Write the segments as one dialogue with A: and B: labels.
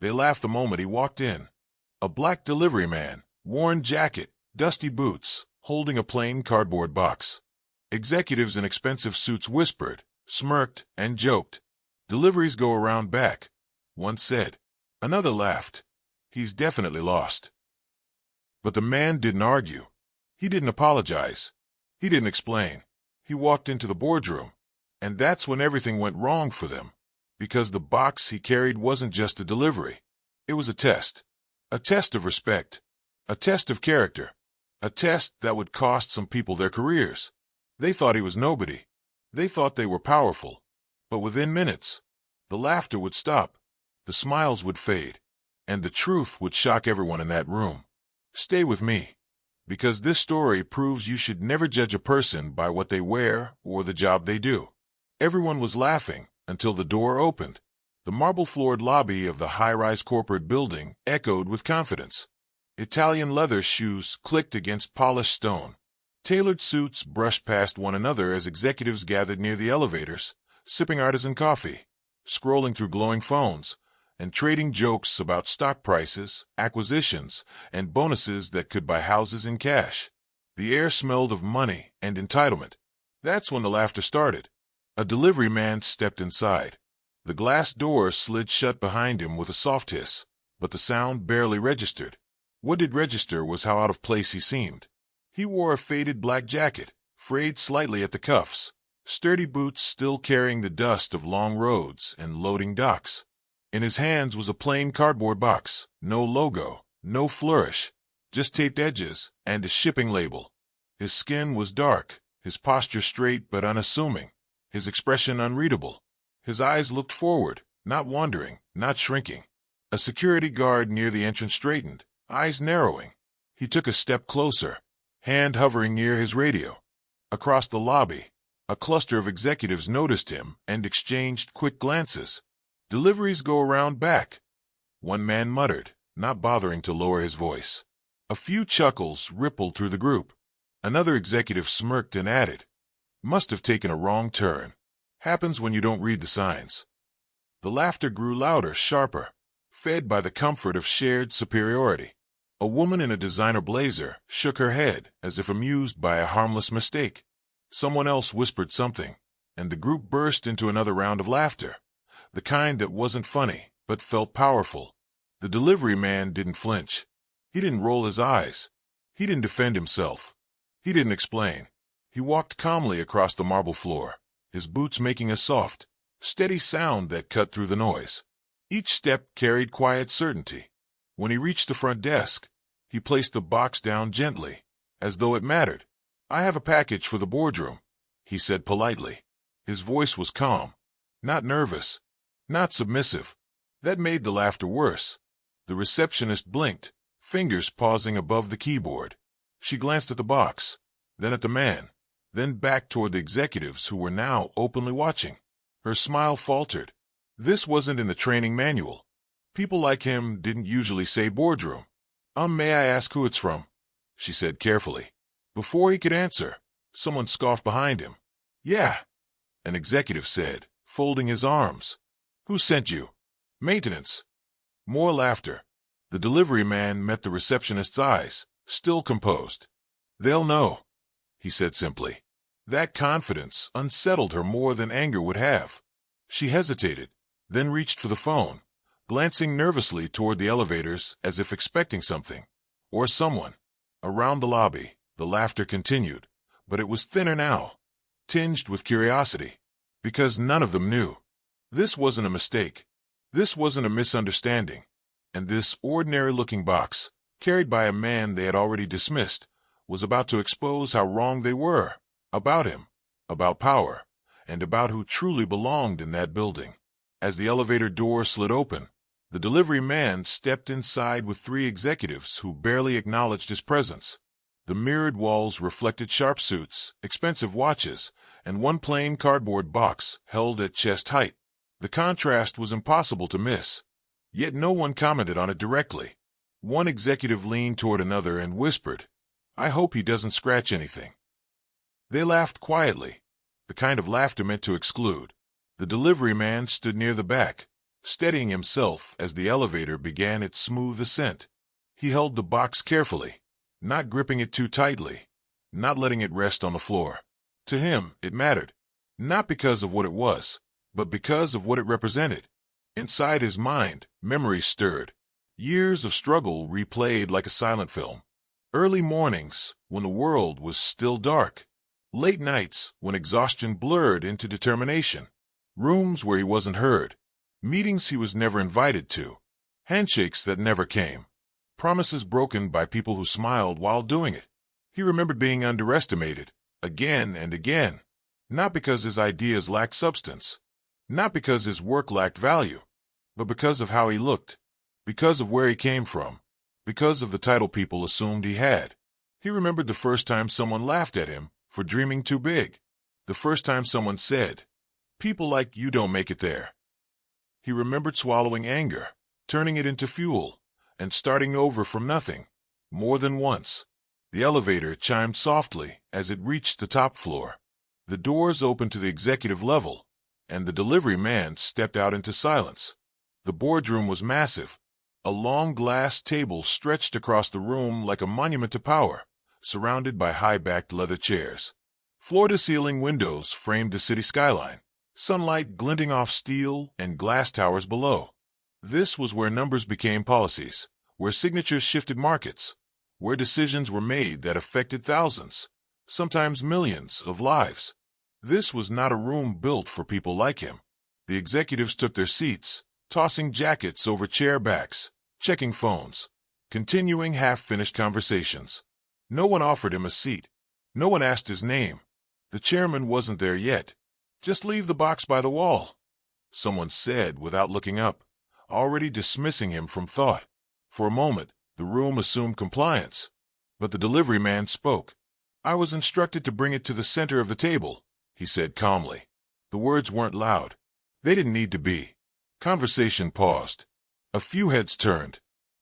A: They laughed the moment he walked in. A black delivery man, worn jacket, dusty boots, holding a plain cardboard box. Executives in expensive suits whispered, smirked, and joked. "Deliveries go around back," one said. Another laughed. "He's definitely lost." But the man didn't argue. He didn't apologize. He didn't explain. He walked into the boardroom. And that's when everything went wrong for them. Because the box he carried wasn't just a delivery. It was a test. A test of respect. A test of character. A test that would cost some people their careers. They thought he was nobody. They thought they were powerful. But within minutes, the laughter would stop. The smiles would fade. And the truth would shock everyone in that room. Stay with me. Because this story proves you should never judge a person by what they wear or the job they do. Everyone was laughing until the door opened. The marble-floored lobby of the high-rise corporate building echoed with confidence. Italian leather shoes clicked against polished stone. Tailored suits brushed past one another as executives gathered near the elevators, sipping artisan coffee, scrolling through glowing phones, and trading jokes about stock prices, acquisitions, and bonuses that could buy houses in cash. The air smelled of money and entitlement. That's when the laughter started. A delivery man stepped inside. The glass door slid shut behind him with a soft hiss, but the sound barely registered. What did register was how out of place he seemed. He wore a faded black jacket, frayed slightly at the cuffs, sturdy boots still carrying the dust of long roads and loading docks. In his hands was a plain cardboard box, no logo, no flourish, just taped edges and a shipping label. His skin was dark, his posture straight but unassuming, his expression unreadable. His eyes looked forward, not wandering, not shrinking. A security guard near the entrance straightened, eyes narrowing. He took a step closer, hand hovering near his radio. Across the lobby, a cluster of executives noticed him and exchanged quick glances. "Deliveries go around back," one man muttered, not bothering to lower his voice. A few chuckles rippled through the group. Another executive smirked and added, "Must have taken a wrong turn. Happens when you don't read the signs." The laughter grew louder, sharper, fed by the comfort of shared superiority. A woman in a designer blazer shook her head as if amused by a harmless mistake. Someone else whispered something, and the group burst into another round of laughter, the kind that wasn't funny but felt powerful. The delivery man didn't flinch. He didn't roll his eyes. He didn't defend himself. He didn't explain. He walked calmly across the marble floor, his boots making a soft, steady sound that cut through the noise. Each step carried quiet certainty. When he reached the front desk, he placed the box down gently, as though it mattered. "I have a package for the boardroom," he said politely. His voice was calm, not nervous, not submissive. That made the laughter worse. The receptionist blinked, fingers pausing above the keyboard. She glanced at the box, then at the man, then back toward the executives who were now openly watching. Her smile faltered. This wasn't in the training manual. People like him didn't usually say boardroom. May I ask who it's from?" she said carefully. Before he could answer, someone scoffed behind him. "Yeah," an executive said, folding his arms. "Who sent you?" "Maintenance." More laughter. The delivery man met the receptionist's eyes, still composed. "They'll know," he said simply. That confidence unsettled her more than anger would have. She hesitated, then reached for the phone, glancing nervously toward the elevators as if expecting something, or someone. Around the lobby, the laughter continued, but it was thinner now, tinged with curiosity, because none of them knew. This wasn't a mistake. This wasn't a misunderstanding. And this ordinary-looking box, carried by a man they had already dismissed, was about to expose how wrong they were, about him, about power, and about who truly belonged in that building. As the elevator door slid open, the delivery man stepped inside with three executives who barely acknowledged his presence. The mirrored walls reflected sharp suits, expensive watches, and one plain cardboard box held at chest height. The contrast was impossible to miss, yet no one commented on it directly. One executive leaned toward another and whispered, "I hope he doesn't scratch anything." They laughed quietly, the kind of laughter meant to exclude. The delivery man stood near the back, steadying himself as the elevator began its smooth ascent. He held the box carefully, not gripping it too tightly, not letting it rest on the floor. To him, it mattered, not because of what it was, but because of what it represented. Inside his mind, memories stirred. Years of struggle replayed like a silent film. Early mornings, when the world was still dark. Late nights, when exhaustion blurred into determination. Rooms where he wasn't heard. Meetings he was never invited to. Handshakes that never came. Promises broken by people who smiled while doing it. He remembered being underestimated, again and again. Not because his ideas lacked substance. Not because his work lacked value. But because of how he looked. Because of where he came from. Because of the title people assumed he had. He remembered the first time someone laughed at him for dreaming too big. The first time someone said, "People like you don't make it there." He remembered swallowing anger, turning it into fuel, and starting over from nothing. More than once. The elevator chimed softly as it reached the top floor. The doors opened to the executive level, and the delivery man stepped out into silence. The boardroom was massive. A long glass table stretched across the room like a monument to power, surrounded by high-backed leather chairs. Floor-to-ceiling windows framed the city skyline, sunlight glinting off steel and glass towers below. This was where numbers became policies, where signatures shifted markets, where decisions were made that affected thousands, sometimes millions, of lives. This was not a room built for people like him. The executives took their seats, tossing jackets over chair backs, checking phones, continuing half-finished conversations. No one offered him a seat. No one asked his name. The chairman wasn't there yet. "Just leave the box by the wall," someone said without looking up, already dismissing him from thought. For a moment, the room assumed compliance. But the delivery man spoke. "I was instructed to bring it to the center of the table," he said calmly. The words weren't loud. They didn't need to be. Conversation paused. A few heads turned.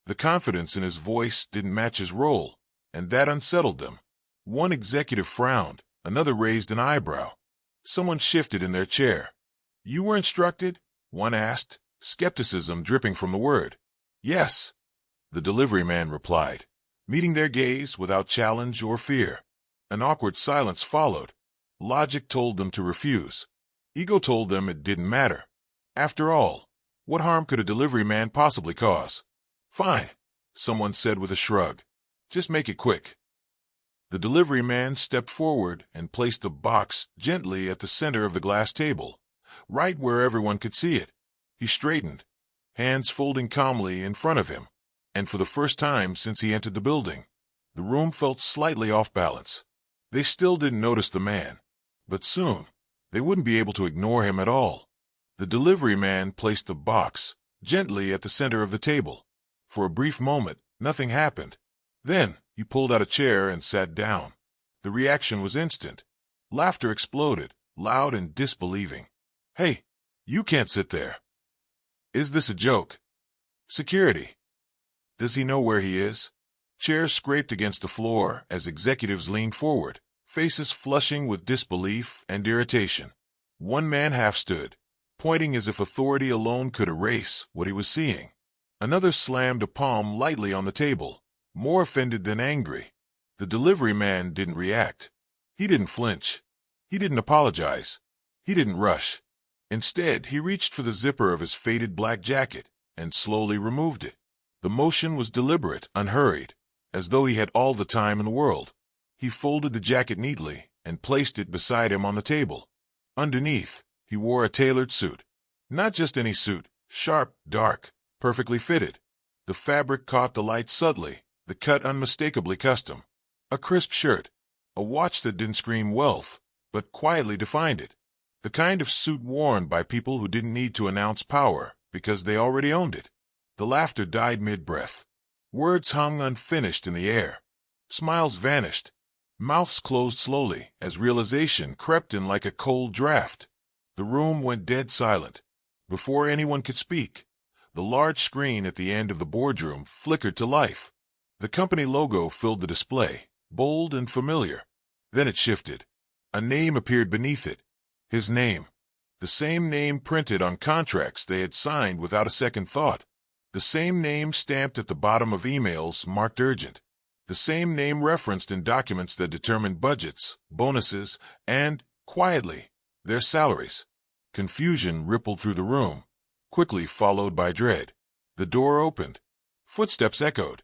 A: The confidence in his voice didn't match his role, and that unsettled them. One executive frowned, another raised an eyebrow. Someone shifted in their chair. "You were instructed?" one asked, skepticism dripping from the word. "Yes," the delivery man replied, meeting their gaze without challenge or fear. An awkward silence followed. Logic told them to refuse. Ego told them it didn't matter. After all, what harm could a delivery man possibly cause? "Fine," someone said with a shrug. "Just make it quick." The delivery man stepped forward and placed the box gently at the center of the glass table, right where everyone could see it. He straightened, hands folding calmly in front of him, and for the first time since he entered the building, the room felt slightly off balance. They still didn't notice the man, but soon they wouldn't be able to ignore him at all. The delivery man placed the box gently at the center of the table. For a brief moment, nothing happened. Then he pulled out a chair and sat down. The reaction was instant. Laughter exploded, loud and disbelieving. "Hey, you can't sit there. Is this a joke? Security. Does he know where he is?" Chairs scraped against the floor as executives leaned forward, faces flushing with disbelief and irritation. One man half stood, pointing as if authority alone could erase what he was seeing. Another slammed a palm lightly on the table, more offended than angry. The delivery man didn't react. He didn't flinch. He didn't apologize. He didn't rush. Instead, he reached for the zipper of his faded black jacket and slowly removed it. The motion was deliberate, unhurried, as though he had all the time in the world. He folded the jacket neatly and placed it beside him on the table. Underneath, he wore a tailored suit. Not just any suit, sharp, dark, perfectly fitted. The fabric caught the light subtly, the cut unmistakably custom. A crisp shirt, a watch that didn't scream wealth, but quietly defined it. The kind of suit worn by people who didn't need to announce power because they already owned it. The laughter died mid-breath. Words hung unfinished in the air. Smiles vanished. Mouths closed slowly as realization crept in like a cold draft. The room went dead silent. Before anyone could speak, the large screen at the end of the boardroom flickered to life. The company logo filled the display, bold and familiar. Then it shifted. A name appeared beneath it. His name. The same name printed on contracts they had signed without a second thought. The same name stamped at the bottom of emails marked urgent. The same name referenced in documents that determined budgets, bonuses, and, quietly, their salaries. Confusion rippled through the room, quickly followed by dread. The door opened. Footsteps echoed.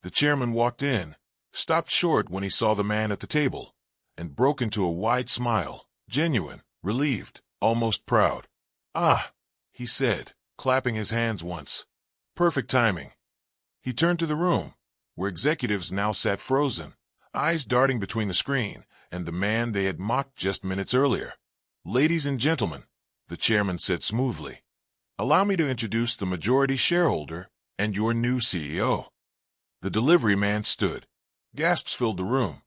A: The chairman walked in, stopped short when he saw the man at the table, and broke into a wide smile, genuine, relieved, almost proud. "Ah," he said, clapping his hands once. "Perfect timing." He turned to the room, where executives now sat frozen, eyes darting between the screen and the man they had mocked just minutes earlier. "Ladies and gentlemen," the chairman said smoothly, "allow me to introduce the majority shareholder and your new CEO." The delivery man stood. Gasps filled the room.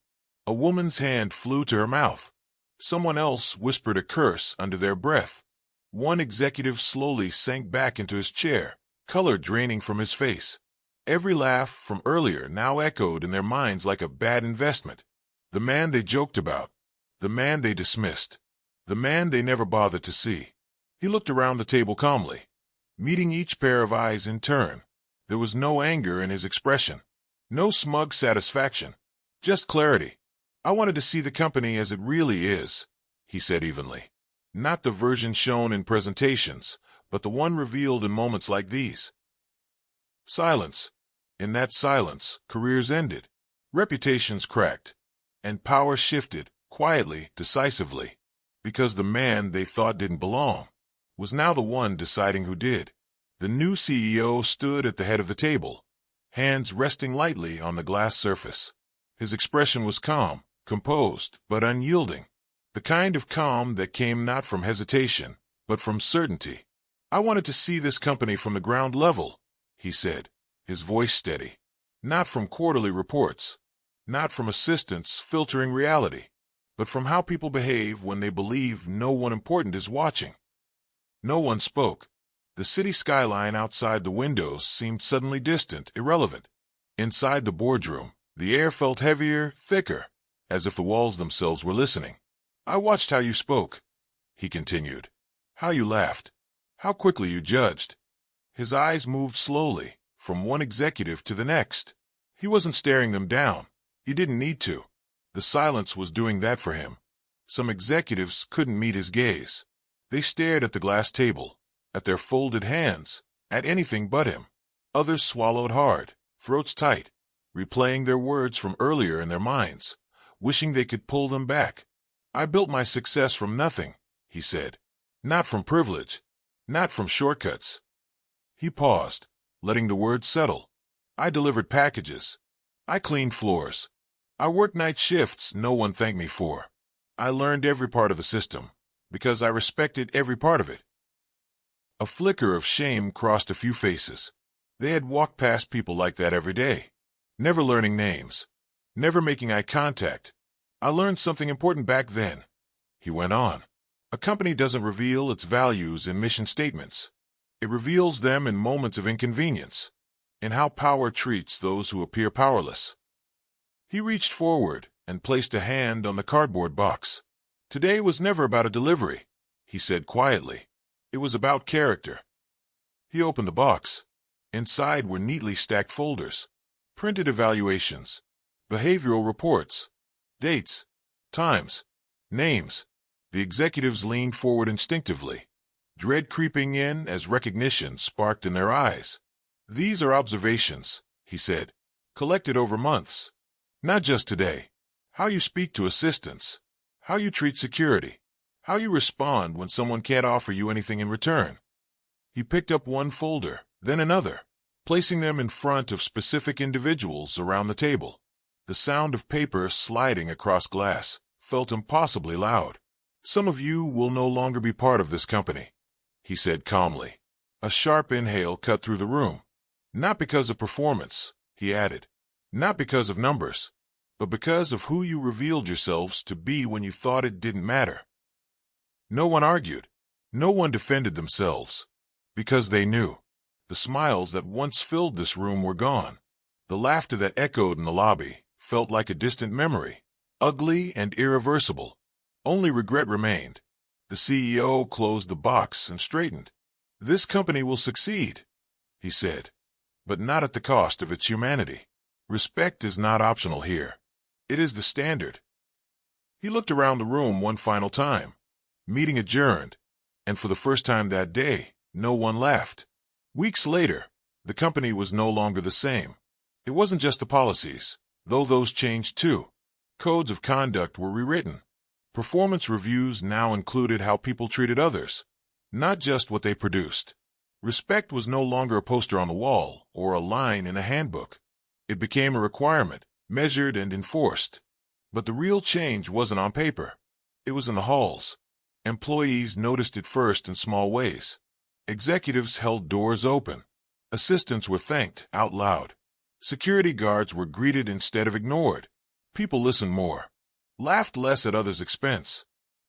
A: A woman's hand flew to her mouth. Someone else whispered a curse under their breath. One executive slowly sank back into his chair, color draining from his face. Every laugh from earlier now echoed in their minds like a bad investment. The man they joked about. The man they dismissed. The man they never bothered to see. He looked around the table calmly, meeting each pair of eyes in turn. There was no anger in his expression. No smug satisfaction. Just clarity. "I wanted to see the company as it really is," he said evenly. "Not the version shown in presentations, but the one revealed in moments like these." Silence. In that silence, careers ended, reputations cracked, and power shifted, quietly, decisively, because the man they thought didn't belong was now the one deciding who did. The new CEO stood at the head of the table, hands resting lightly on the glass surface. His expression was calm, composed, but unyielding. The kind of calm that came not from hesitation, but from certainty. "I wanted to see this company from the ground level," he said, his voice steady. "Not from quarterly reports, not from assistants filtering reality, but from how people behave when they believe no one important is watching." No one spoke. The city skyline outside the windows seemed suddenly distant, irrelevant. Inside the boardroom, the air felt heavier, thicker, as if the walls themselves were listening. "I watched how you spoke," he continued. "How you laughed. How quickly you judged." His eyes moved slowly, from one executive to the next. He wasn't staring them down. He didn't need to. The silence was doing that for him. Some executives couldn't meet his gaze. They stared at the glass table, at their folded hands, at anything but him. Others swallowed hard, throats tight, replaying their words from earlier in their minds, wishing they could pull them back. "I built my success from nothing," he said. "Not from privilege. Not from shortcuts." He paused, letting the words settle. "I delivered packages. I cleaned floors. I worked night shifts no one thanked me for. I learned every part of the system, because I respected every part of it." A flicker of shame crossed a few faces. They had walked past people like that every day, never learning names, never making eye contact. "I learned something important back then," he went on. "A company doesn't reveal its values in mission statements. It reveals them in moments of inconvenience, in how power treats those who appear powerless." He reached forward and placed a hand on the cardboard box. "Today was never about a delivery," he said quietly. "It was about character." He opened the box. Inside were neatly stacked folders, printed evaluations, behavioral reports, dates, times, names. The executives leaned forward instinctively, dread creeping in as recognition sparked in their eyes. "These are observations," he said, "collected over months. Not just today. How you speak to assistants, how you treat security, how you respond when someone can't offer you anything in return." He picked up one folder, then another, placing them in front of specific individuals around the table. The sound of paper sliding across glass felt impossibly loud. "Some of you will no longer be part of this company," he said calmly. A sharp inhale cut through the room. "Not because of performance," he added. "Not because of numbers, but because of who you revealed yourselves to be when you thought it didn't matter." No one argued. No one defended themselves, because they knew. The smiles that once filled this room were gone. The laughter that echoed in the lobby felt like a distant memory, ugly and irreversible. Only regret remained. The CEO closed the box and straightened. "This company will succeed," he said, "but not at the cost of its humanity. Respect is not optional here. It is the standard." He looked around the room one final time. Meeting adjourned, and for the first time that day, no one laughed. Weeks later, the company was no longer the same. It wasn't just the policies, though those changed too. Codes of conduct were rewritten. Performance reviews now included how people treated others, not just what they produced. Respect was no longer a poster on the wall or a line in a handbook. It became a requirement, measured and enforced. But the real change wasn't on paper. It was in the halls. Employees noticed it first in small ways. Executives held doors open. Assistants were thanked out loud. Security guards were greeted instead of ignored. People listened more, laughed less at others' expense,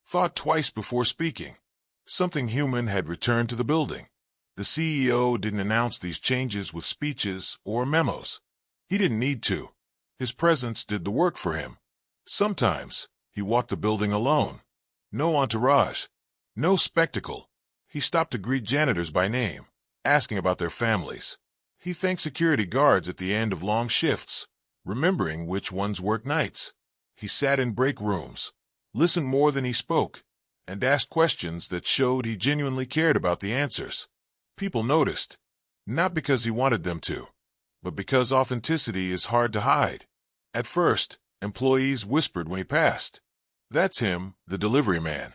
A: thought twice before speaking. Something human had returned to the building. The CEO didn't announce these changes with speeches or memos. He didn't need to. His presence did the work for him. Sometimes, he walked the building alone. No entourage, no spectacle. He stopped to greet janitors by name, asking about their families. He thanked security guards at the end of long shifts, remembering which ones worked nights. He sat in break rooms, listened more than he spoke, and asked questions that showed he genuinely cared about the answers. People noticed, not because he wanted them to, but because authenticity is hard to hide. At first, employees whispered when he passed, "That's him, the delivery man."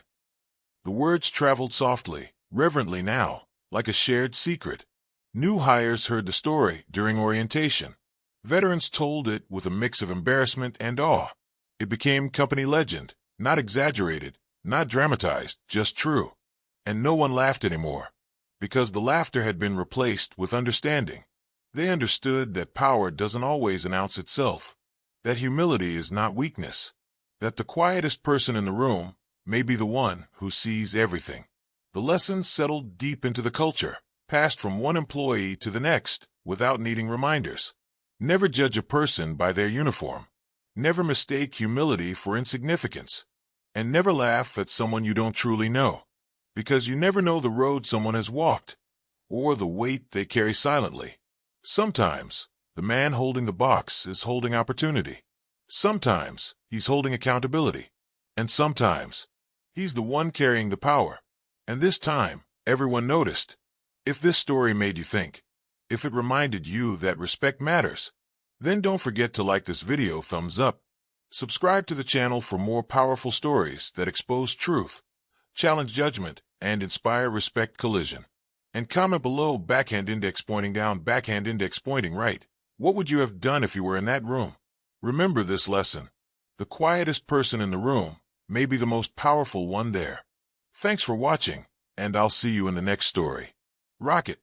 A: The words traveled softly, reverently now, like a shared secret. New hires heard the story during orientation. Veterans told it with a mix of embarrassment and awe. It became company legend, not exaggerated, not dramatized, just true. And no one laughed anymore, because the laughter had been replaced with understanding. They understood that power doesn't always announce itself, that humility is not weakness, that the quietest person in the room may be the one who sees everything. The lessons settled deep into the culture, passed from one employee to the next without needing reminders. Never judge a person by their uniform. Never mistake humility for insignificance. And never laugh at someone you don't truly know, because you never know the road someone has walked, or the weight they carry silently. Sometimes, the man holding the box is holding opportunity. Sometimes, he's holding accountability. And sometimes, he's the one carrying the power. And this time, everyone noticed. If this story made you think, if it reminded you that respect matters, then don't forget to like this video, thumbs up. Subscribe to the channel for more powerful stories that expose truth, challenge judgment, and inspire respect collision. And comment below backhand index pointing down, backhand index pointing right. What would you have done if you were in that room? Remember this lesson. The quietest person in the room may be the most powerful one there. Thanks for watching, and I'll see you in the next story. Rock it!